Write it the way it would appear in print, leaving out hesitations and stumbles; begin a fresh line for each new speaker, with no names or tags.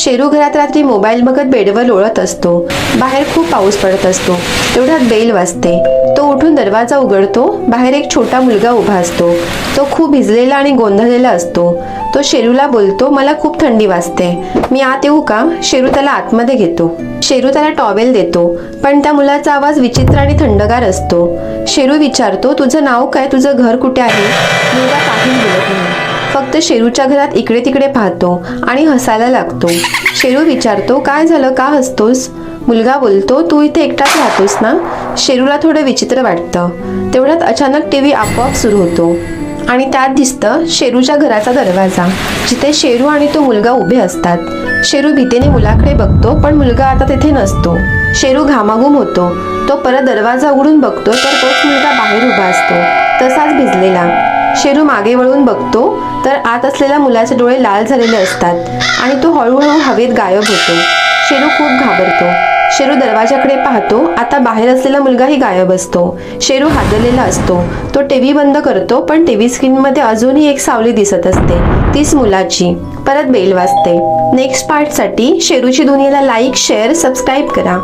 शेरू घरात रात्री मोबाईल बघत बेडवर लोळत असतो. बाहेर खूप पाऊस पडत असतो. तेवढ्यात बेल वाजते. तो उठून दरवाजा उघडतो. बाहेर एक छोटा मुलगा उभा असतो. तो खूप भिजलेला आणि गोंधळलेला असतो. तो शेरूला बोलतो, मला खूप थंडी वाजते, मी आत येऊ का? शेरू त्याला आतमध्ये घेतो. शेरू त्याला टॉवेल देतो, पण त्या मुलाचा आवाज विचित्र आणि थंडगार असतो. शेरू विचारतो, तुझं नाव काय? तुझं घर कुठे आहे? मुलगा काहीच बोलत नाही. फक्त शेरूच्या घरात इकडे तिकडे पाहतो आणि हसायला लागतो. शेरू विचारतो, काय झालं, का हसतोस? मुलगा बोलतो, तू इथे एकटाच राहतोस ना? शेरूला थोडं विचित्र वाटतं. तेवढ्यात अचानक टीव्ही आपोआप सुरू होतो आणि त्यात दिसतं शेरूच्या घराचा दरवाजा, जिथे शेरू आणि तो मुलगा उभे असतात. शेरू भीतीने मुलाकडे बघतो, पण मुलगा आता तिथे नसतो. शेरू घामाघूम होतो. तो परत दरवाजा उघडून बघतो तर तोच मुलगा बाहेर उभा असतो, तसाच भिजलेला. शेरू मागे वळून बघतो तर आत असलेल्या मुलाचे डोळे लाल झालेले असतात आणि तो हळूहळू हवेत गायब होतो. शेरू खूप घाबरतो. शेरू दरवाजाकडे पाहतो. आता बाहेर असलेला मुलगाही गायब असतो. शेरू हादरलेला असतो. तो टीव्ही बंद करतो, पण टीव्ही स्क्रीनमध्ये अजूनही एक सावली दिसत असते, तीच मुलाची. परत बेल वाजते. नेक्स्ट पार्टसाठी शेरूची दुनियाला लाईक, शेअर, सबस्क्राईब करा.